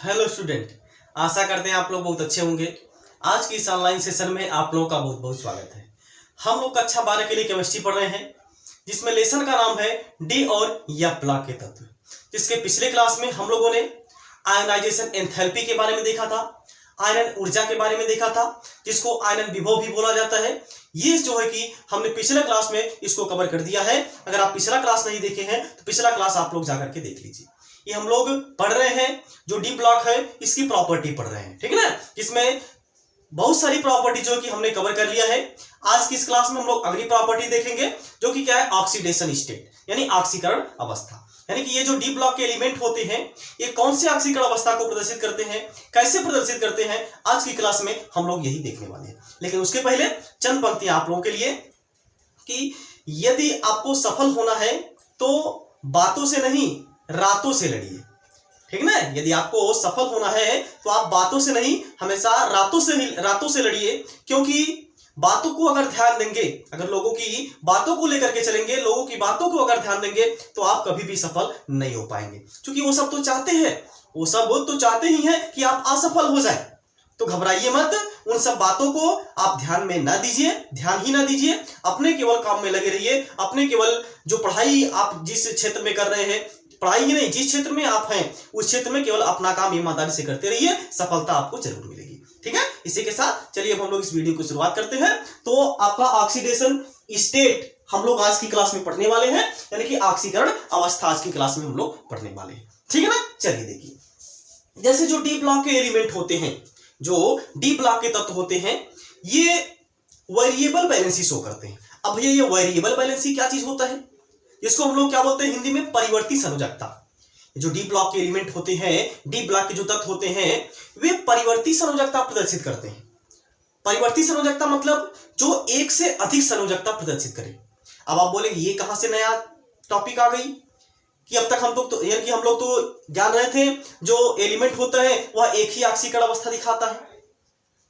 Hello student, आशा करते हैं आप लोग बहुत अच्छे होंगे। आज की इस ऑनलाइन सेशन में आप लोगों का बहुत बहुत स्वागत है। हम लोग कक्षा 12 के लिए केमिस्ट्री पढ़ रहे हैं, जिसमें लेसन का नाम है डी और एफ ब्लॉक के तत्व। जिसके पिछले क्लास में हम लोगों ने आयनाइजेशन एंथैल्पी के बारे में देखा था, आयनन ऊर्जा के बारे में देखा था, जिसको आयनन विभव भी बोला जाता है। ये जो है कि हमने पिछले क्लास में इसको कवर कर दिया है। अगर आप पिछला क्लास नहीं देखे हैं तो पिछला क्लास आप लोग जाकर के देख लीजिए। ये हम लोग पढ़ रहे हैं जो डी ब्लॉक है, इसकी प्रॉपर्टी पढ़ रहे हैं, ठीक है ना। इसमें बहुत सारी प्रॉपर्टी जो कि हमने कवर कर लिया है। आज की इस क्लास में हम लोग अगली प्रॉपर्टी देखेंगे, जो कि क्या है, ऑक्सीडेशन स्टेट यानी ऑक्सीकरण अवस्था। यानी कि ये जो डी ब्लॉक के एलिमेंट होते हैं, ये कौन से ऑक्सीकरण अवस्था को प्रदर्शित करते हैं, कैसे प्रदर्शित करते हैं, आज की क्लास में हम लोग यही देखने वाले हैं। लेकिन उसके पहले चंद पंक्तियां आप लोगों के लिए कि यदि आपको सफल होना है तो बातों से नहीं रातों से लड़िए, ठीक ना। यदि आपको सफल होना है तो आप बातों से नहीं, हमेशा रातों से लड़िए। क्योंकि बातों को अगर ध्यान देंगे, अगर लोगों की बातों को लेकर के चलेंगे, लोगों की बातों को अगर ध्यान देंगे तो आप कभी भी सफल नहीं हो पाएंगे। क्योंकि वो सब तो चाहते हैं, वो सब तो चाहते ही हैं कि आप असफल हो जाए। तो घबराइए मत, उन सब बातों को आप ध्यान में ना दीजिए, ध्यान ही ना दीजिए। अपने केवल काम में लगे रहिए। अपने केवल जो पढ़ाई आप जिस क्षेत्र में कर रहे हैं, पढ़ाई ही नहीं, जिस क्षेत्र में आप हैं उस क्षेत्र में केवल अपना काम ईमानदारी से करते रहिए, सफलता आपको जरूर मिलेगी, ठीक है। इसी के साथ चलिए अब हम लोग इस वीडियो को शुरुआत करते हैं। तो आपका ऑक्सीडेशन स्टेट हम लोग आज की क्लास में पढ़ने वाले हैं, यानी कि ऑक्सीकरण अवस्था आज की क्लास में हम लोग पढ़ने वाले हैं, ठीक है ना। चलिए देखिए, जैसे जो डी ब्लॉक के एलिमेंट होते हैं, जो डी ब्लॉक के तत्व होते हैं, ये वेरिएबल बैलेंसी शो करते हैं। अब ये वेरिएबल बैलेंसी क्या चीज होता है, इसको हम लोग क्या बोलते हैं हिंदी में, परिवर्ती संयोजकता। जो डी ब्लॉक के एलिमेंट होते हैं, डी ब्लॉक के जो तत्व होते हैं, वे परिवर्ती संयोजकता प्रदर्शित करते हैं। परिवर्ती संयोजकता मतलब जो एक से अधिक संयोजकता प्रदर्शित करे। अब आप बोलेंगे ये कहां से नया टॉपिक आ गई कि अब तक हम लोग तो जान रहे थे जो एलिमेंट होता है वह एक ही ऑक्सीकरण अवस्था दिखाता है।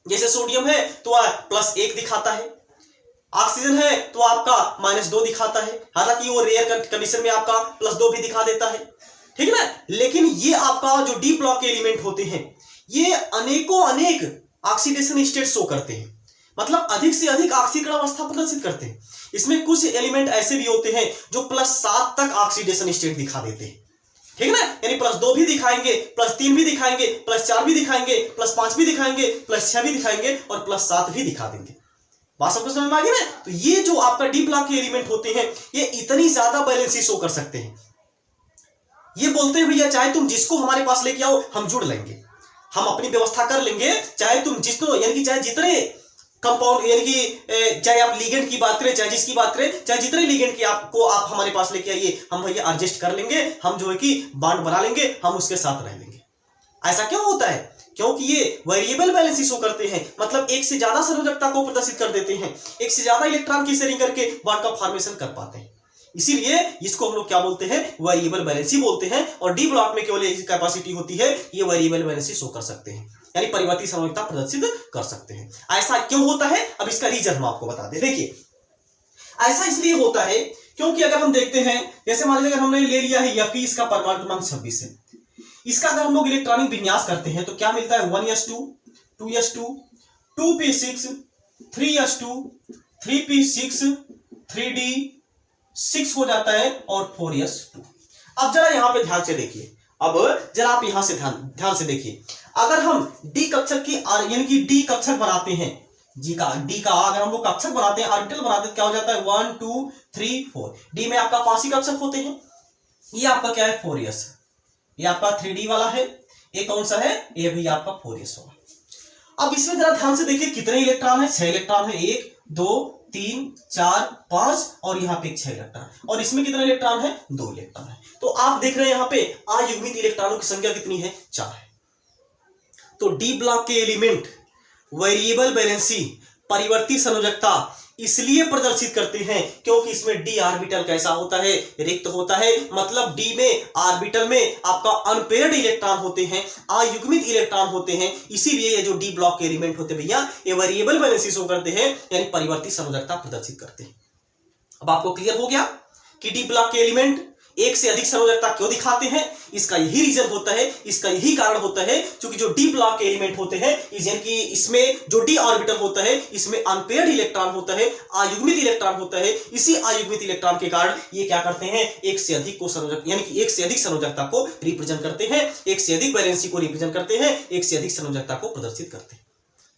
जैसे सोडियम है तो वह +1 दिखाता है, ऑक्सीजन है तो आपका -2 दिखाता है। हालांकि वो रेयर कंडीशन में आपका +2 भी दिखा देता है, ठीक है ना। लेकिन ये आपका जो डी ब्लॉक के एलिमेंट होते हैं, ये अनेक ऑक्सीडेशन स्टेट शो करते हैं, मतलब अधिक से अधिक ऑक्सीकरण अवस्था प्रदर्शित करते हैं। इसमें कुछ एलिमेंट ऐसे भी होते हैं जो +7 तक ऑक्सीडेशन स्टेट दिखा देते हैं, ठीक है ना। यानी +2 भी दिखाएंगे, +3 भी दिखाएंगे, +4 भी दिखाएंगे, +5 भी दिखाएंगे, +6 भी दिखाएंगे और +7 भी दिखा देंगे। बात सबको समझ में आ गई ना। तो ये जो आपका डी ब्लॉक के एलिमेंट होते हैं, ये इतनी ज्यादा बैलेंसी शो कर सकते हैं। ये बोलते हैं भैया चाहे तुम जिसको हमारे पास लेके आओ हम जुड़ लेंगे, हम अपनी व्यवस्था कर लेंगे। चाहे तुम जिसको, यानी कि चाहे जितने कंपाउंड, यानी कि चाहे आप लिगेंड की बात करें, चाहे जिसकी बात करें, चाहे जितने लिगेंड की आपको आप हमारे पास लेके आइए, हम भैया एडजस्ट कर लेंगे, हम जो है कि बॉन्ड बना लेंगे, हम उसके साथ रह लेंगे। ऐसा क्यों होता है? क्योंकि ये वेरिएबल बैलेंसी शो करते हैं, मतलब एक से ज्यादा संयोजकता को प्रदर्शित कर देते हैं, एक से ज्यादा इलेक्ट्रॉन की शेयरिंग करके बॉन्ड का फॉर्मेशन कर पाते हैं। इसीलिए इसको हम लोग क्या बोलते हैं, वेरिएबल बैलेंसी बोलते हैं। और डी ब्लॉक में केवल यही कैपेसिटी होती है, ये वेरिएबल बैलेंसी शो कर सकते हैं, यानी परिवर्ती संयोजकता प्रदर्शित कर सकते हैं। ऐसा क्यों होता है, अब इसका रीजन हम आपको बता दें। देखिए, ऐसा इसलिए होता है क्योंकि अगर हम देखते हैं, जैसे मान लीजिए अगर हमने ले लिया है Fe, इसका परमाणु क्रमांक 26 है, इसका अगर हम लोग इलेक्ट्रॉनिक विन्यास करते हैं तो क्या मिलता है, 1s2 2s2 2p6 3s2 3p6 3d6 हो जाता है और 4s2। अब जरा यहां पे ध्यान से देखिए, अब जरा आप यहां से ध्यान से देखिए, अगर हम डी कक्षक की यानी कि डी कक्षक बनाते हैं, डी का अगर हम लोग कक्षक बनाते हैं, ऑर्बिटल बनाते हैं, क्या हो जाता है 1 2 3 4। डी में आपका 5 ही कक्षक होते हैं। ये आपका क्या है, 4s, ये आपका 3d वाला है, ये कौन सा है, ये भी आपका 4s होगा। अब इसमें जरा ध्यान से देखिए कितने इलेक्ट्रॉन है, 6 इलेक्ट्रॉन है, 1 2 3 4 5 और यहाँ पे 6 इलेक्ट्रॉन, और इसमें कितने इलेक्ट्रॉन है, 2 इलेक्ट्रॉन है। तो आप देख रहे हैं यहाँ पे अयुग्मित इलेक्ट्रॉनों की संख्या कितनी है, 4 है। तो डी ब्लॉक के एलिमेंट वेरिएबल बैलेंसी, परिवर्ती संयोजकता इसलिए प्रदर्शित करते हैं क्योंकि इसमें डी ऑर्बिटल कैसा होता है, रिक्त होता है। मतलब डी में ऑर्बिटल में आपका अनपेयर्ड इलेक्ट्रॉन होते हैं, अयुग्मित इलेक्ट्रॉन होते हैं। इसीलिए ये जो डी ब्लॉक के एलिमेंट होते हैं भैया, ये वेरिएबल बैलेंसी शो करते हैं, यानी परिवर्ती संयोजकता प्रदर्शित करते हैं। अब आपको क्लियर हो गया कि डी ब्लॉक के एलिमेंट एक से अधिक संयोजकता क्यों दिखाते हैं? इसका यही रीजन होता है, इसका यही कारण होता है, क्योंकि जो डी ब्लॉक के एलिमेंट होते हैं यानी कि इसमें जो डी ऑर्बिटल होता है इसमें अनपेयर्ड इलेक्ट्रॉन होता है, अयुग्मित इलेक्ट्रॉन होता है। इसी अयुग्मित इलेक्ट्रॉन के कारण ये क्या करते हैं, एक से अधिक को संयोजक यानी कि एक से अधिक संयोजकता को रिप्रेजेंट करते हैं, एक से अधिक वैलेंसी को रिप्रेजेंट करते हैं, एक से अधिक संयोजकता को प्रदर्शित करते हैं।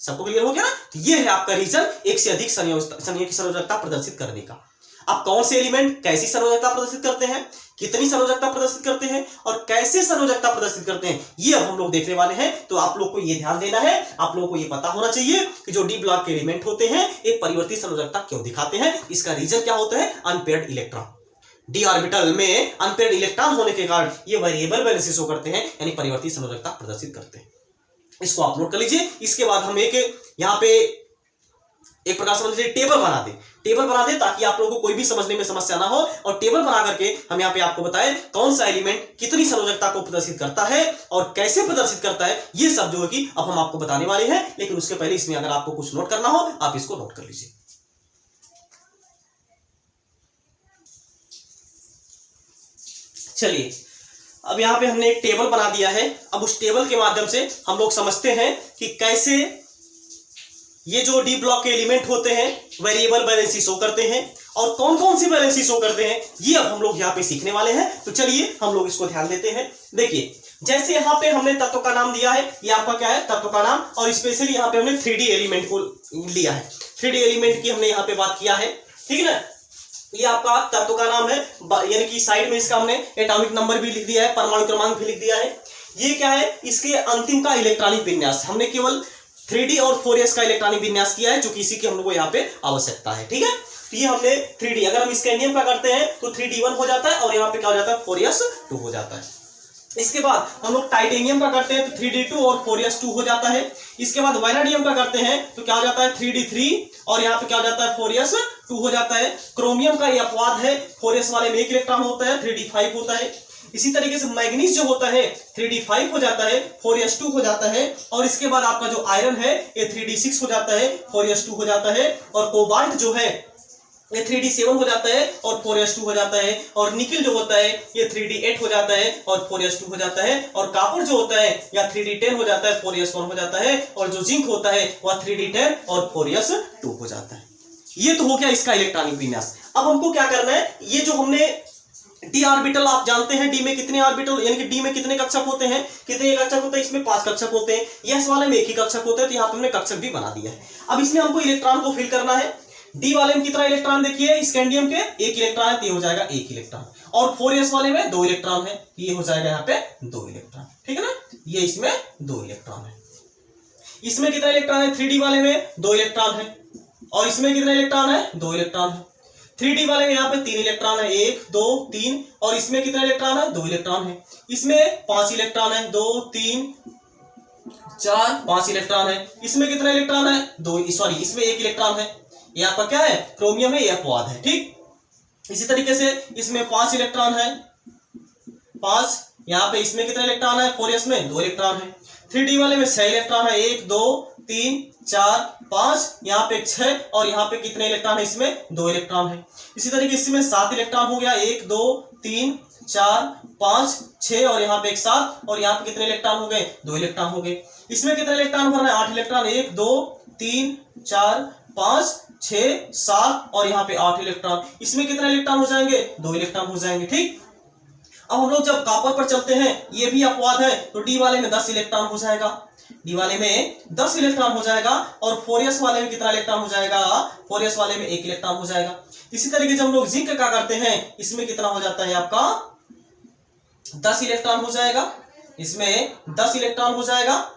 सबको क्लियर हो गया ना? तो ये है आपका रीजन एक से अधिक संयोजकता प्रदर्शित करने का। अब कौन से एलिमेंट कैसी संयोजकता प्रदर्शित करते हैं, कितनी संयोजकता प्रदर्शित करते हैं और कैसे संयोजकता प्रदर्शित करते हैं, ये अब हम लोग देखने वाले हैं। तो आप लोग को ये ध्यान देना है, आप लोगों को ये पता होना चाहिए कि जो डी ब्लॉक के एलिमेंट होते हैं एक परिवर्तित संयोजकता क्यों दिखाते हैं। इसका रीजन क्या होता है, अनपेयर्ड इलेक्ट्रॉन। डी ऑर्बिटल में अनपेयर्ड इलेक्ट्रॉन होने के कारण ये वेरिएबल वैलेंसी शो करते हैं, यानी परिवर्तित संयोजकता प्रदर्शित करते हैं। इसको आप नोट कर लीजिए। इसके बाद हम एक यहाँ पे एक प्रकार समझ लीजिए टेबल बना दे ताकि आप लोगों को कोई भी समझने में समस्या ना हो, और टेबल बना करके हम यहाँ पे आपको बताएं कौन सा एलिमेंट कितनी संयोजकता को प्रदर्शित करता है और कैसे प्रदर्शित करता है। ये सब जो है कि अब हम आपको बताने वाले हैं, लेकिन उसके पहले इसमें अगर आपको कुछ नोट करना हो आप इसको नोट कर लीजिए। चलिए, अब यहाँ पे हमने एक टेबल बना दिया है। अब उस टेबल के माध्यम से हम लोग समझते हैं कि कैसे ये जो डी ब्लॉक के एलिमेंट होते हैं वेरिएबल वैलेंसी शो करते हैं और कौन कौन सी वैलेंसी शो करते हैं, ये अब हम लोग यहाँ पे सीखने वाले हैं। तो चलिए हम लोग इसको ध्यान देते हैं। देखिए, जैसे यहाँ पे हमने तत्व का नाम दिया है, ये आपका क्या है, तत्व का नाम, और स्पेशली यहाँ पे हमने 3D एलिमेंट को लिया है। 3D एलिमेंट की हमने यहाँ पे बात किया है, ठीक है ना। ये आपका तत्व का नाम है, यानी कि साइड में इसका हमने एटॉमिक नंबर भी लिख दिया है, परमाणु क्रमांक भी लिख दिया है। ये क्या है, इसके अंतिम का इलेक्ट्रॉनिक विन्यास हमने केवल 3D और 4s का इलेक्ट्रॉनिक विन्यास किया है, क्योंकि इसी की हम लोग को यहाँ पे आवश्यकता है, ठीक है। तो ये हमने 3D, अगर हम स्कैंडियम का करते हैं तो 3D1 हो जाता है और यहाँ पे क्या हो जाता है, 4s2 हो जाता है। इसके बाद हम लोग टाइटेनियम का करते हैं तो 3D2 और 4s2 हो जाता है। इसके बाद वैनाडियम का करते हैं तो क्या हो जाता है, 3D3 और यहाँ पे क्या हो जाता है, 4s2 हो जाता है। क्रोमियम का ये अपवाद है, 4s वाले में 1 इलेक्ट्रॉन होता है, 3D5 होता है। इसी तरीके से मैग्नीज जो होता है 3D5 हो जाता है, 4s2 हो जाता है। और इसके बाद आपका जो आयरन है ये 3D6 हो जाता है, 4s2 हो जाता है। और कोबाल्ट जो है ये 3D7 हो जाता है और 4s2 हो जाता है। और निकिल जो होता है ये 3D8 हो जाता है और 4s2 हो जाता है। और कॉपर जो होता है या 3D10 हो जाता है, 4s1 हो जाता है। और जो जिंक होता है वह 3D10 और 4s2 हो जाता है। ये तो हो गया इसका इलेक्ट्रॉनिक विन्यास। अब हमको क्या करना है, ये जो हमने डी ऑर्बिटल, आप जानते हैं डी में कितने ऑर्बिटल, यानी कि डी में कितने कक्षक होते हैं, कितने कक्षक होते हैं, इसमें 5 कक्षक होते हैं। यस वाले में 1 ही कक्षक होता है, तो यहाँ पे हमने कक्षक भी बना दिया है। अब इसमें हमको इलेक्ट्रॉन को फिल करना है। डी वाले में कितना इलेक्ट्रॉन, देखिए स्कैंडियम के 1 इलेक्ट्रॉन है, तो ये हो जाएगा 1 इलेक्ट्रॉन। और 4s वाले में 2 इलेक्ट्रॉन है, ये हो जाएगा यहाँ पे 2 इलेक्ट्रॉन, ठीक है ना। ये इसमें 2 इलेक्ट्रॉन है। इसमें कितना इलेक्ट्रॉन है, 3D वाले में 2 इलेक्ट्रॉन है। और इसमें कितना इलेक्ट्रॉन है, 2 इलेक्ट्रॉन है। 3D वाले में यहाँ पे 3 इलेक्ट्रॉन है, 1 2 3। और इसमें कितना इलेक्ट्रॉन है, 2 इलेक्ट्रॉन है। इसमें 5 इलेक्ट्रॉन है, 2 3 4 5 इलेक्ट्रॉन है। इसमें कितना इलेक्ट्रॉन है, 2, सॉरी इसमें 1 इलेक्ट्रॉन है। ये आपका क्या है, क्रोमियम है, ये अपवाद है, ठीक। इसी तरीके से इसमें 5 इलेक्ट्रॉन है, 5। यहाँ पे इसमें कितना इलेक्ट्रॉन है, 4s में 2 इलेक्ट्रॉन है। 3D वाले में 6 इलेक्ट्रॉन है, 1 2 3 4 5। यहाँ पे 6 और यहाँ पे कितने इलेक्ट्रॉन है, इसमें 2 इलेक्ट्रॉन है। इसी तरीके से इसमें 7 इलेक्ट्रॉन हो गया, 1 2 3 4 5 6 और यहाँ पे 7। और यहाँ पे कितने इलेक्ट्रॉन हो गए, 2 इलेक्ट्रॉन हो गए। इसमें कितने इलेक्ट्रॉन भरना है, 8 इलेक्ट्रॉन, 1 2 3 4 5 6 7 और यहाँ पे 8 इलेक्ट्रॉन। इसमें कितने इलेक्ट्रॉन हो जाएंगे, 2 इलेक्ट्रॉन हो जाएंगे, ठीक। अब हम लोग जब कॉपर पर चलते हैं, ये भी अपवाद है, तो डी वाले में 10 इलेक्ट्रॉन हो जाएगा, डी वाले में 10 इलेक्ट्रॉन हो जाएगा। और 4s वाले में कितना इलेक्ट्रॉन हो जाएगा, 4s वाले में 1 इलेक्ट्रॉन हो जाएगा। इसी तरीके से हम लोग जिंक का करते हैं, इसमें कितना हो जाता है आपका 10 इलेक्ट्रॉन हो जाएगा, इसमें 10 इलेक्ट्रॉन हो जाएगा।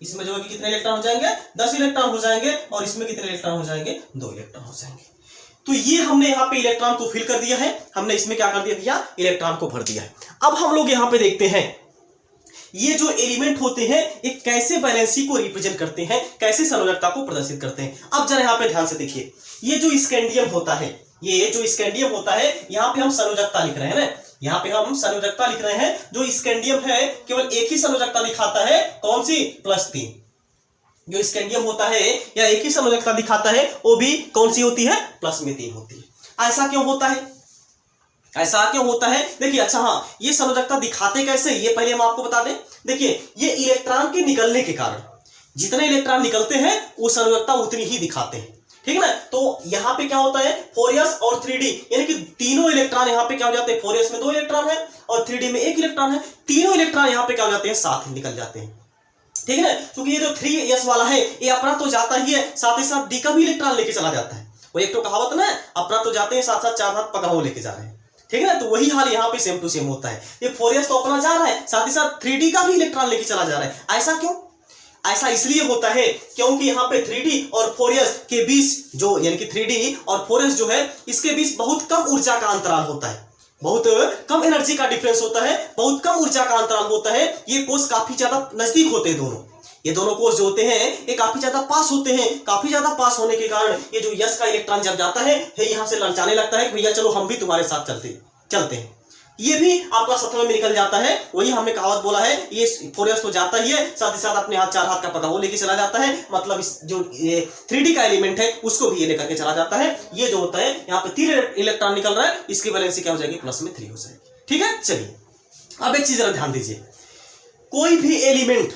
इसमें जो है कितने इलेक्ट्रॉन हो जाएंगे, 10 इलेक्ट्रॉन हो जाएंगे। और इसमें कितने इलेक्ट्रॉन हो जाएंगे, 2 इलेक्ट्रॉन हो जाएंगे। तो ये हमने यहाँ पे इलेक्ट्रॉन को फिल कर दिया है, हमने इसमें क्या कर दिया भैया, इलेक्ट्रॉन को भर दिया है। अब हम लोग यहाँ पे देखते हैं ये जो एलिमेंट होते हैं ये कैसे वैलेंसी को रिप्रेजेंट करते हैं, कैसे संयोजकता को प्रदर्शित करते हैं। अब जरा यहाँ पे ध्यान से देखिए, ये जो स्कैंडियम होता है, ये जो स्कैंडियम होता है, यहाँ पे हम संयोजकता लिख रहे हैं ना, यहाँ पे हम संयोजकता लिख रहे हैं। जो स्कैंडियम है केवल एक ही संयोजकता दिखाता है, कौन सी, +3। जो स्कैंडियम होता है या एक ही संयोजकता दिखाता है, वो भी कौन सी होती है, +3 होती है। ऐसा क्यों होता है, ऐसा क्यों होता है? देखिए, अच्छा हाँ, ये संयोजकता दिखाते कैसे, ये पहले हम आपको बता दें। देखिए, ये इलेक्ट्रॉन के निकलने के कारण, जितने इलेक्ट्रॉन निकलते हैं वो संयोजकता उतनी ही दिखाते हैं, ठीक है ना। तो यहाँ पे क्या होता है, 4s और 3d, यानी कि तीनों इलेक्ट्रॉन यहाँ पे क्या हो जाते हैं, 4s में 2 इलेक्ट्रॉन है और 3d में 1 इलेक्ट्रॉन है, तीनों इलेक्ट्रॉन यहाँ पे क्या हो जाते हैं, साथ ही निकल जाते हैं, ठीक है ना। क्योंकि ये जो 3s वाला है ये अपना तो जाता ही है, साथ ही साथ d का भी इलेक्ट्रॉन लेके चला जाता है। वो एक तो कहावत ना, अपना तो जाते हैं साथ साथ 4 हाथ पकड़ो लेके जा रहे हैं, ठीक है ना। तो वही हाल यहाँ पे सेम टू सेम होता है। ये 4s तो अपना जा रहा है, साथ ही साथ 3d का भी इलेक्ट्रॉन लेके चला जा रहा है। ऐसा क्यों? ऐसा इसलिए होता है क्योंकि यहाँ पे 3d और 4s के बीच जो, यानी कि 3d और 4s जो है इसके बीच बहुत कम ऊर्जा का अंतराल होता है, बहुत कम एनर्जी का डिफरेंस होता है, बहुत कम ऊर्जा का अंतराल होता है। ये कोष काफी ज्यादा नजदीक होते हैं दोनों, ये दोनों कोष जो होते हैं ये काफी ज्यादा पास होते हैं। काफी ज्यादा पास होने के कारण ये जो यस का इलेक्ट्रॉन जब जाता है यहाँ से ललचाने लगता है कि भैया चलो हम भी तुम्हारे साथ चलते हैं। ये भी आपका सत्वे में निकल जाता है। वही हमने कहावत बोला है, ये 4s तो जाता ही है, साथ ही साथ अपने हाथ 4 हाथ का पका वो लेके चला जाता है। मतलब इस जो ये 3d का एलिमेंट है उसको भी ये लेकर के चला जाता है। ये जो होता है यहाँ पे 3 इलेक्ट्रॉन निकल रहा है, इसकी वैलेंसी क्या हो जाएगी, प्लस में 3 हो जाएगी, ठीक है। चलिए अब एक चीज जरा ध्यान दीजिए, कोई भी एलिमेंट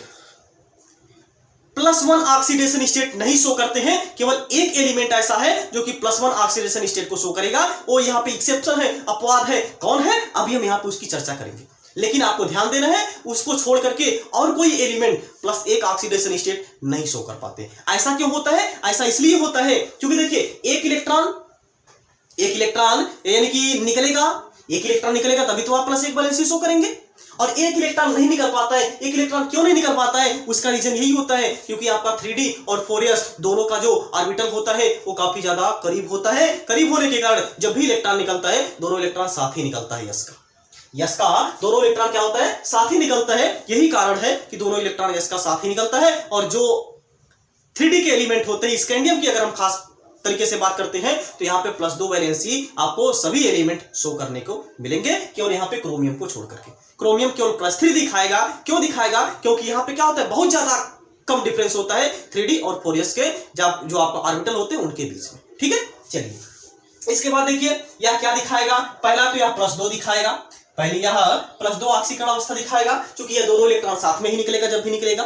+1 ऑक्सीडेशन स्टेट नहीं शो करते हैं। केवल एक एलिमेंट ऐसा है जो कि +1 ऑक्सीडेशन स्टेट को शो करेगा, वो यहाँ पे एक्सेप्शन है, अपवाद है। कौन है, अभी हम यहाँ पे उसकी चर्चा करेंगे। लेकिन आपको ध्यान देना है, उसको छोड़ करके और कोई एलिमेंट +1 ऑक्सीडेशन स्टेट नहीं शो कर पाते। ऐसा क्यों होता है? ऐसा इसलिए होता है क्योंकि देखिए, एक इलेक्ट्रॉन यानी कि निकलेगा, एक इलेक्ट्रॉन निकलेगा तभी तो आप +1 वैलेंसी शो करेंगे। और एक इलेक्ट्रॉन नहीं निकल पाता है। एक इलेक्ट्रॉन क्यों नहीं निकल पाता है? उसका रीजन यही होता है क्योंकि आपका 3d और 4s दोनों का जो ऑर्बिटल होता है वो काफी ज्यादा करीब होता है। करीब होने के कारण जब भी इलेक्ट्रॉन निकलता है दोनों इलेक्ट्रॉन साथ ही निकलता है। यस का दोनों इलेक्ट्रॉन क्या होता है, साथ ही निकलता है। यही कारण है कि दोनों इलेक्ट्रॉन यस का साथ ही निकलता है। और जो 3d के एलिमेंट होते हैं, स्कैंडियम की अगर हम खास तरीके से बात करते हैं तो यहाँ पे +2 वैलेंसी आपको सभी एलिमेंट शो करने को मिलेंगे, केवल यहाँ पे क्रोमियम को छोड़ करके। क्रोमियम केवल +3 दिखाएगा। क्यों दिखाएगा? क्योंकि यहाँ पे क्या होता है, बहुत ज्यादा कम डिफरेंस होता है 3d और 4s के जो आपका ऑर्बिटल होते हैं उनके बीच में, ठीक है। चलिए इसके बाद देखिए यह क्या दिखाएगा, पहला तो यह +2 दिखाएगा। पहले यह +2 ऑक्सीकरण अवस्था दिखाएगा, क्योंकि यह दोनों इलेक्ट्रॉन साथ में ही निकलेगा जब भी निकलेगा,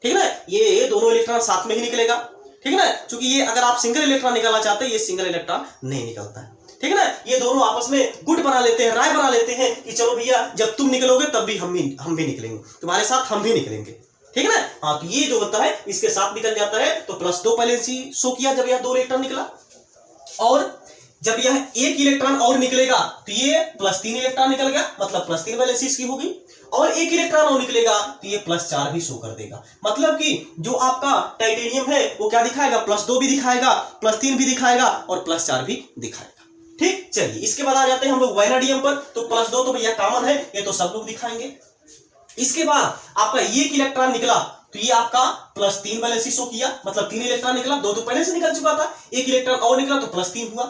ठीक है ना। ये दोनों इलेक्ट्रॉन साथ में ही निकलेगा, ठीक है ना। क्योंकि ये अगर आप सिंगल इलेक्ट्रॉन निकालना चाहते हैं, ये सिंगल इलेक्ट्रॉन नहीं निकलता है, ठीक है ना। ये दोनों आपस में गुट बना लेते हैं, राय बना लेते हैं कि चलो भैया जब तुम निकलोगे तब भी हम भी निकलेंगे, तुम्हारे साथ हम भी निकलेंगे, ठीक है ना। हाँ, तो ये जो होता है इसके साथ निकल जाता है। तो +2 वैलेंसी शो किया जब यह 2 इलेक्ट्रॉन निकला। और जब यह 1 इलेक्ट्रॉन और निकलेगा तो ये +3 इलेक्ट्रॉन निकल गया, मतलब +3 वैलेंसी इसकी होगी। और 1 इलेक्ट्रॉन और निकलेगा तो ये +4 भी शो कर देगा। मतलब कि जो आपका टाइटेनियम है वो क्या दिखाएगा, +2 भी दिखाएगा, +3 भी दिखाएगा और +4 भी दिखाएगा, ठीक। चलिए इसके बाद आ जाते हैं हम लोग वैनेडियम पर। तो +2 तो भैया कॉमन है, ये तो सब लोग दिखाएंगे। इसके बाद आपका 1 इलेक्ट्रॉन निकला तो ये आपका +3 वैलेंसी शो किया, मतलब 3 इलेक्ट्रॉन निकला, 2 तो पहले से निकल चुका था। 1 इलेक्ट्रॉन और निकला तो +3 हुआ।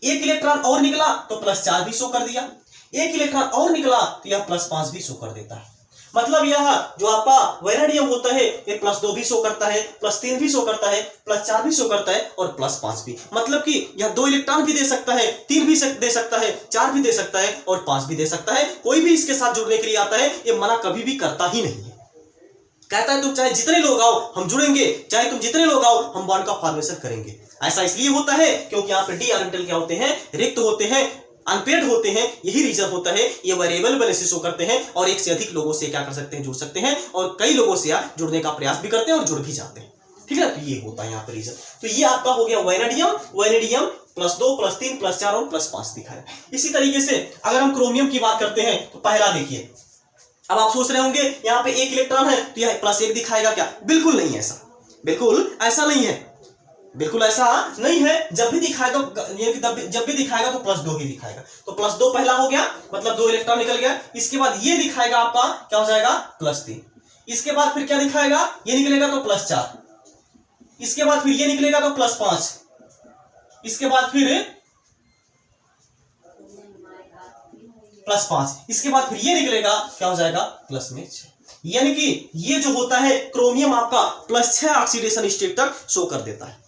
1 इलेक्ट्रॉन और निकला तो +4 भी शो कर दिया। 1 इलेक्ट्रॉन और निकला तो यह +5 भी शो कर देता है। मतलब यह जो आपका वैनेडियम होता है ये +2 भी शो करता है, +3 भी शो करता है, +4 भी शो करता है और +5 भी। मतलब कि यह 2 इलेक्ट्रॉन भी दे सकता है, 3 भी दे सकता है, 4 भी दे सकता है और 5 भी दे सकता है। कोई भी इसके साथ जुड़ने के लिए आता है ये मना कभी भी करता ही नहीं है। कहता है तुम चाहे जितने लोग आओ हम जुड़ेंगे, चाहे तुम जितने लोग आओ हम बॉन्ड का फॉर्मेशन करेंगे। ऐसा इसलिए होता है क्योंकि यहाँ पे d ऑर्बिटल क्या होते हैं, रिक्त होते हैं, अनपेयर्ड होते हैं। यही रीजन होता है। ये वेरिएबल वैलेंसी शो करते हैं और एक से अधिक लोगों से क्या कर सकते हैं, जुड़ सकते हैं। और कई लोगों से जुड़ने का प्रयास भी करते हैं और जुड़ भी जाते हैं, ठीक है। तो ये होता है यहाँ पे रीजन। तो ये आपका हो गया वैनेडियम +2 +3 +4 और +5 दिखाया। इसी तरीके से अगर हम क्रोमियम की बात करते हैं तो पहला देखिए, अब आप सोच रहे होंगे यहाँ पे 1 इलेक्ट्रॉन है तो यह +1 दिखाएगा क्या? बिल्कुल नहीं ऐसा, बिल्कुल ऐसा नहीं है, बिल्कुल ऐसा नहीं है। जब भी दिखाएगा जब भी दिखाएगा तो +2 ही दिखाएगा। तो +2 पहला हो गया, मतलब 2 इलेक्ट्रॉन निकल गया। इसके बाद ये दिखाएगा आपका क्या हो जाएगा, +3। इसके बाद फिर क्या दिखाएगा, ये निकलेगा तो +4। इसके बाद फिर ये निकलेगा तो +5। इसके बाद फिर +5। इसके बाद फिर ये निकलेगा क्या हो जाएगा, +6। यानी कि ये जो होता है क्रोमियम आपका +6 ऑक्सीडेशन स्टेट तक शो कर देता है।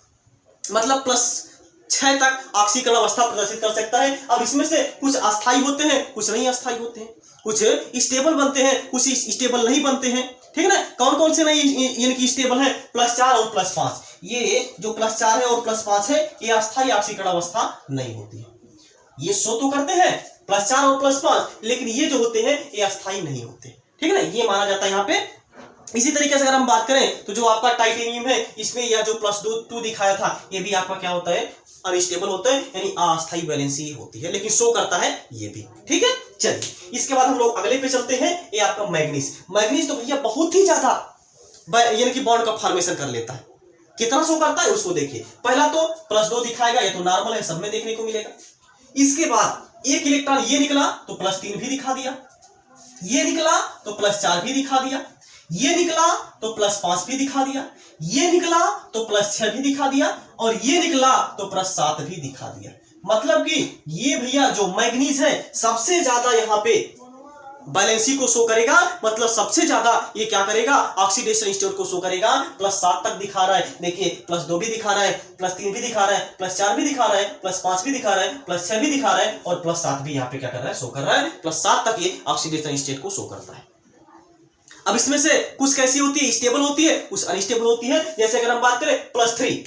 मतलब 6 तक ऑक्सीकरण अवस्था प्रदर्शित कर सकता है। अब इसमें से कुछ अस्थायी होते हैं, कुछ नहीं अस्थायी होते हैं, कुछ स्टेबल बनते हैं, कुछ स्टेबल नहीं बनते हैं। ठीक है ना। कौन कौन से नहीं यानी कि स्टेबल है? +4 और +5। ये जो +4 है और +5 है ये अस्थायी ऑक्सीकरण अवस्था नहीं होती है। ये शो तो करते हैं +4 और +5, लेकिन ये जो होते हैं ये अस्थायी नहीं होते। ठीक है ना, ये माना जाता है यहाँ पे। इसी तरीके से अगर हम बात करें तो जो आपका टाइटेनियम है इसमें यह जो +2 दिखाया था ये भी आपका क्या होता है? अनस्टेबल होता है, यानी अस्थायी वैलेंसी होती है, लेकिन शो करता है ये भी। ठीक है। चलिए इसके बाद हम लोग अगले पे चलते हैं। ये आपका मैग्नीज। मैग्नीज तो भैया बहुत ही ज्यादा यानी कि बॉन्ड का फॉर्मेशन कर लेता है। कितना शो करता है उसको देखिए। पहला तो +2 दिखाएगा, ये तो नॉर्मल है, सब में देखने को मिलेगा। इसके बाद एक इलेक्ट्रॉन ये निकला तो +3 भी दिखा दिया, ये निकला तो +4 भी दिखा दिया, ये निकला तो +5 भी दिखा दिया, ये निकला तो +6 भी दिखा दिया, और ये निकला तो +7 भी दिखा दिया। मतलब कि ये भैया जो मैग्नीज है सबसे ज्यादा यहाँ पे वैलेंसी को शो करेगा, मतलब सबसे ज्यादा ये क्या करेगा? ऑक्सीडेशन स्टेट को शो करेगा। +7 तक दिखा रहा है, देखिए +2 भी दिखा रहा है, +3 भी दिखा रहा है, +4 भी दिखा रहा है, +5 भी दिखा रहा है, +6 भी दिखा रहा है, और +7 भी यहाँ पे क्या कर रहा है? शो कर रहा है। +7 तक ये ऑक्सीडेशन स्टेट को शो करता है। अब इसमें से कुछ कैसी होती है? स्टेबल होती है, कुछ अनस्टेबल होती है। जैसे अगर हम बात करें +3,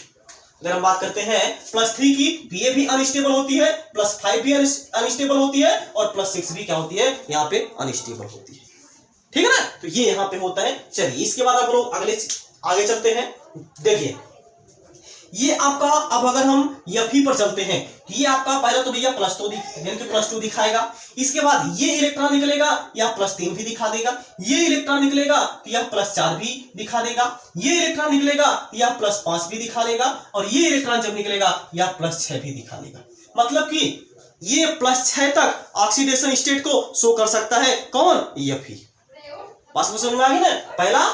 अगर हम बात करते हैं +3 की तो ये भी अनस्टेबल होती है, +5 भी अनस्टेबल होती है, और +6 भी क्या होती है? यहाँ पे अनस्टेबल होती है। ठीक है ना। तो ये यहाँ पे होता है। चलिए इसके बाद आप लोग आगे चलते हैं। देखिए ये आपका, अब अगर हम Fe पर चलते हैं, ये आपका पहला तो भैया +2 दिखाएगा। इसके बाद ये इलेक्ट्रॉन निकलेगा या +3 भी दिखा देगा, ये इलेक्ट्रॉन निकलेगा या +4 भी दिखा देगा, ये इलेक्ट्रॉन निकलेगा या +5 भी दिखा देगा, और ये इलेक्ट्रॉन जब निकलेगा या +6 भी दिखा देगा। मतलब कि ये +6 तक ऑक्सीडेशन स्टेट को शो कर सकता है। कौन? Fe। बात समझ में आ गई ना। पहला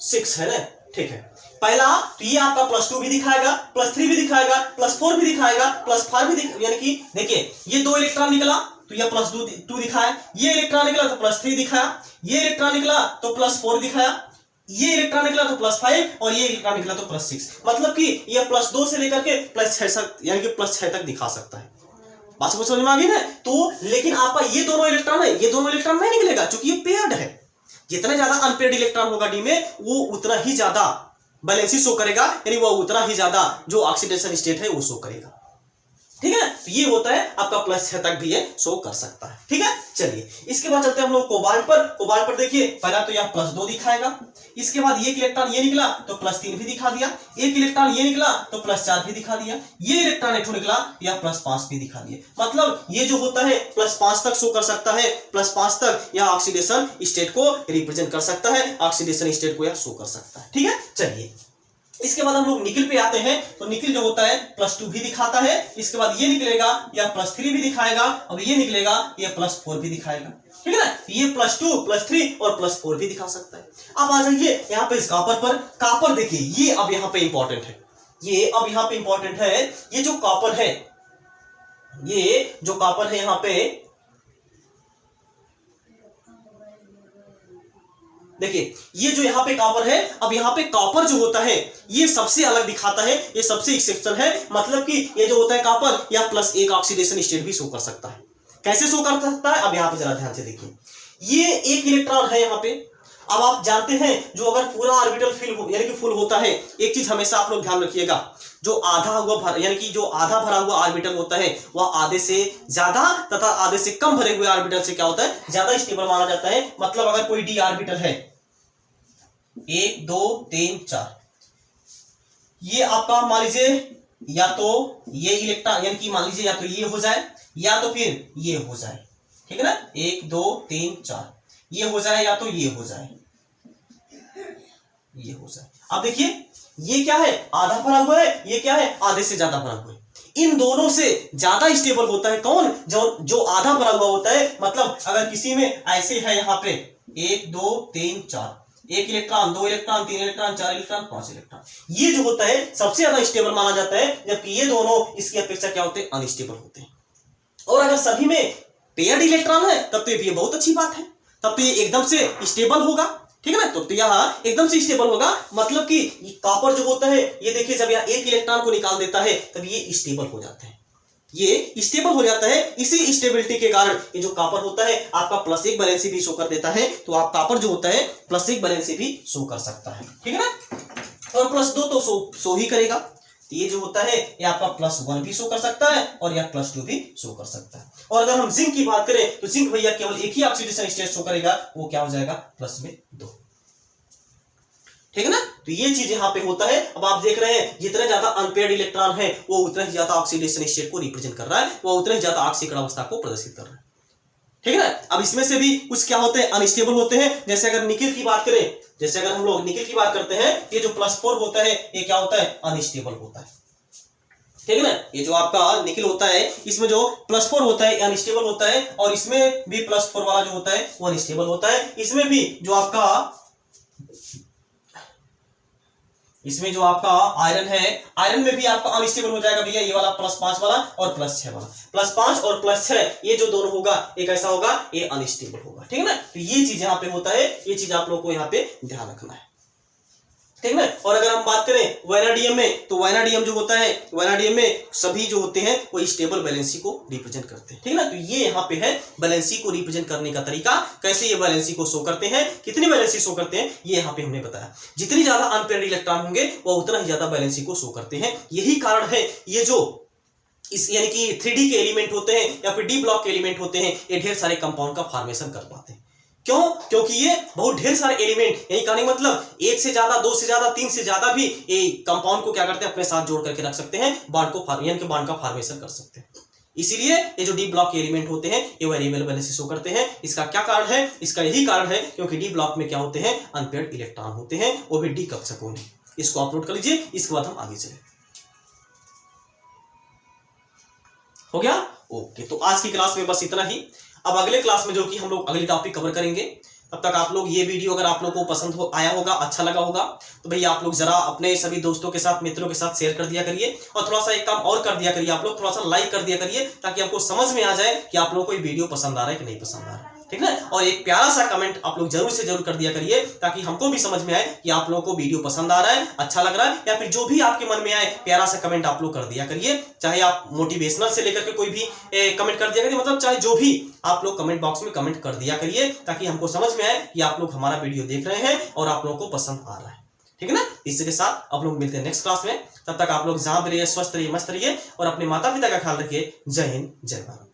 6 है ना। ठीक है। पहला तो ये आपका +2 भी दिखाएगा, +3 भी दिखाएगा, +4 भी दिखाएगा, +5 भी यानी कि देखिए ये 2 इलेक्ट्रॉन निकला तो ये +2 दिखाया, ये इलेक्ट्रॉन निकला तो +3 दिखाया, ये इलेक्ट्रॉन निकला तो +4 दिखाया, ये इलेक्ट्रॉन निकला तो +5, और ये इलेक्ट्रॉन निकला तो +6। मतलब कि ये +2 से लेकर के +6 तक, यानी कि +6 तक दिखा सकता है। बात समझ में आ गई ना। तो लेकिन आपका ये दोनों इलेक्ट्रॉन है, ये दोनों इलेक्ट्रॉन नहीं निकलेगा, क्योंकि ये पेयर्ड है। जितना ज्यादा अनपेयर्ड इलेक्ट्रॉन होगा डी में, वो उतना ही ज्यादा वैलेंसी शो करेगा, यानी वो उतना ही ज्यादा जो ऑक्सीडेशन स्टेट है वो शो करेगा। ठीक है। तो ये होता है आपका +6 तक भी ये शो कर सकता है। ठीक है। चलिए इसके बाद चलते हैं हम लोग कोबाल्ट पर। कोबाल्ट पर देखिए पहला तो यहाँ +2 दिखाएगा, इसके बाद एक इलेक्ट्रॉन ये निकला तो +3 भी दिखा दिया, एक इलेक्ट्रॉन ये निकला तो +4 भी दिखा दिया, ये इलेक्ट्रॉन एक निकला या +5 भी दिखा दिया। मतलब ये जो होता है +5 तक शो कर सकता है, +5 तक यह ऑक्सीडेशन स्टेट को रिप्रेजेंट कर सकता है, ऑक्सीडेशन स्टेट को यह शो कर सकता है। ठीक है। चलिए इसके बाद हम लोग निकिल पे आते हैं। तो निकिल जो होता है +2 भी दिखाता है, इसके बाद ये निकलेगा या +3 भी दिखाएगा, और ये निकलेगा या +4 भी दिखाएगा। ठीक है ना। ये +2, +3 और +4 भी दिखा सकता है। अब आ जाइए यहाँ पे इस कॉपर पर। कॉपर देखिए ये अब यहाँ पे इंपॉर्टेंट है, ये अब यहाँ पे इंपॉर्टेंट है। ये जो कॉपर है, ये जो कॉपर है यहाँ पे देखिए, ये जो यहाँ पे कॉपर है, अब यहाँ पे कॉपर जो होता है ये सबसे अलग दिखाता है, ये सबसे एक्सेप्शन है। मतलब कि ये जो होता है कॉपर या +1 ऑक्सीडेशन स्टेट भी शो कर सकता है। कैसे शो कर सकता है? अब यहाँ पे जरा ध्यान से देखिए, ये एक इलेक्ट्रॉन है यहाँ पे। अब आप जानते हैं जो अगर पूरा ऑर्बिटल फिल यानी कि फुल होता है, एक चीज हमेशा आप लोग ध्यान रखिएगा, जो आधा हुआ यानी कि जो आधा भरा हुआ ऑर्बिटल होता है वह आधे से ज्यादा तथा आधे से कम भरे हुए ऑर्बिटल से क्या होता है? ज्यादा स्टेबल माना जाता है। मतलब अगर कोई डी ऑर्बिटल है 1 2 3 4, ये आपका मान लीजिए या तो ये इलेक्ट्रॉन यानी कि मान लीजिए या तो ये हो जाए या तो फिर ये हो जाए। ठीक है ना। 1 2 3 4 ये हो जाए या तो ये हो जाए, ये हो जाए। अब देखिए ये क्या है? आधा भरा हुआ है, ये क्या है? आधे से ज्यादा भरा हुआ है। इन दोनों से ज्यादा स्टेबल होता है कौन? जो आधा भरा हुआ होता है। मतलब अगर किसी में ऐसे है यहाँ पे 1 2 3 4, 1 electron 2 electron 3 electron 4 electron 5 electron, ये जो होता है सबसे ज्यादा स्टेबल माना जाता है, जबकि ये दोनों इसकी अपेक्षा क्या होते हैं? अनस्टेबल होते हैं। और अगर सभी में पेयर्ड इलेक्ट्रॉन है तब तो ये बहुत अच्छी बात है, तब तो ये एकदम से स्टेबल होगा। ठीक है ना। तो यहाँ एकदम से स्टेबल होगा, मतलब कि कॉपर जो होता है ये देखिए जब यहाँ एक इलेक्ट्रॉन को निकाल देता है तब ये स्टेबल हो जाता है, ये स्टेबल हो जाता है। इसी स्टेबिलिटी के कारण ये जो कॉपर होता है आपका +1 वैलेंसी भी शो कर देता है। तो आप कॉपर जो होता है +1 वैलेंसी भी शो कर सकता है, ठीक है ना। और +2 तो शो ही करेगा। तो ये जो होता है ये आपका +1 भी शो कर सकता है और यह +2 भी शो कर सकता है। और अगर हम जिंक की बात करें तो जिंक भैया केवल एक ही ऑक्सीडेशन स्टेट शो करेगा, वो क्या हो जाएगा +2, ठीक है ना। तो ये चीज यहाँ पे होता है। अब आप देख रहे हैं जितने ज्यादा अनपेयर्ड इलेक्ट्रॉन है वो उतना ही ज्यादा ऑक्सीडेशन स्टेट को रिप्रेजेंट कर रहा है, वो उतना ही ज्यादा ऑक्सीकरण अवस्था को प्रदर्शित कर रहा है, ठीक है ना। अब इसमें से भी कुछ क्या होते हैं, अनस्टेबल होते हैं। जैसे अगर निकिल की बात करें, जैसे अगर हम लोग निकिल की बात करते हैं, ये जो +4 होता है ये क्या होता है, अनस्टेबल होता है, ठीक है ना। ये जो आपका निकिल होता है इसमें जो +4 होता है अनस्टेबल होता है, और इसमें भी +4 वाला जो होता है वो अनस्टेबल होता है। इसमें भी जो आपका आयरन है, आयरन में भी आपका अनस्टेबल हो जाएगा भैया, ये वाला +5 वाला और +6 वाला, +5 और +6 ये जो दोनों होगा एक ऐसा होगा, ये अनस्टेबल होगा, ठीक है ना। तो ये चीज यहाँ पे होता है, ये चीज आप लोग को यहाँ पे ध्यान रखना है, ठीक है। और अगर हम बात करें वैनाडियम में, तो वैनाडियम जो होता है, वैनाडियम में सभी जो होते हैं वो स्टेबल वैलेंसी को रिप्रेजेंट करते हैं, ठीक है ना। तो ये यहाँ पे है वैलेंसी को रिप्रेजेंट करने का तरीका, कैसे ये वैलेंसी को शो करते हैं, कितनी वैलेंसी शो करते हैं, ये यहाँ पे हमने बताया। जितनी ज्यादा अनपेयर्ड इलेक्ट्रॉन होंगे वो उतना ही ज्यादा वैलेंसी को शो करते हैं। यही कारण है ये जो इस यानी कि 3D के एलिमेंट होते हैं या फिर डी ब्लॉक के एलिमेंट होते हैं, ये ढेर सारे कंपाउंड का फॉर्मेशन कर पाते हैं। क्यों? क्योंकि ये बहुत ढेर सारे एलिमेंट, यही कहने का मतलब एक से ज्यादा, दो से ज्यादा, तीन से ज्यादा भी ये कंपाउंड को क्या करते हैं, अपने साथ जोड़ करके रख सकते हैं, बॉन्ड को यानी कि बॉन्ड का फॉर्मेशन कर सकते हैं। इसीलिए ये जो डी ब्लॉक के एलिमेंट होते हैं ये वेरिएबल वैलेंसी शो करते हैं। इसका क्या कारण है? इसका यही कारण है क्योंकि डी ब्लॉक में क्या होते हैं, अनपेयर्ड इलेक्ट्रॉन होते हैं, वो भी डी कक्षकों में। इसको अपलोड कर लीजिए, इसके बाद हम आगे चले। हो गया? ओके, तो आज की क्लास में बस इतना ही। अब अगले क्लास में जो कि हम लोग अगली टॉपिक कवर करेंगे, तब तक आप लोग ये वीडियो अगर आप लोग को पसंद आया होगा, अच्छा लगा होगा, तो भैया आप लोग जरा अपने सभी दोस्तों के साथ, मित्रों के साथ शेयर कर दिया करिए। और थोड़ा सा एक काम और कर दिया करिए, आप लोग थोड़ा सा लाइक कर दिया करिए, ताकि आपको समझ में आ जाए कि आप लोगों को ये वीडियो पसंद आ रहा है कि नहीं पसंद आ रहा है, ठीक है। और एक प्यारा सा कमेंट आप लोग जरूर से जरूर कर दिया करिए, ताकि हमको भी समझ में आए कि आप लोगों को वीडियो पसंद आ रहा है, अच्छा लग रहा है, या फिर जो भी आपके मन में आए प्यारा सा कमेंट आप लोग कर दिया करिए। चाहे आप मोटिवेशनल से लेकर के कोई भी कमेंट कर दिया करिए, मतलब चाहे जो भी आप लोग कमेंट बॉक्स में कमेंट कर दिया करिए, ताकि हमको समझ में आए कि आप लोग हमारा वीडियो देख रहे हैं और आप लोगों को पसंद आ रहा है, ठीक है ना। इसी के साथ आप लोग मिलते हैं नेक्स्ट क्लास में। तब तक आप लोग जहां भी रहिए, स्वस्थ रहिए, मस्त रहिए और अपने माता पिता का ख्याल रखिए। जय हिंद, जय भारत।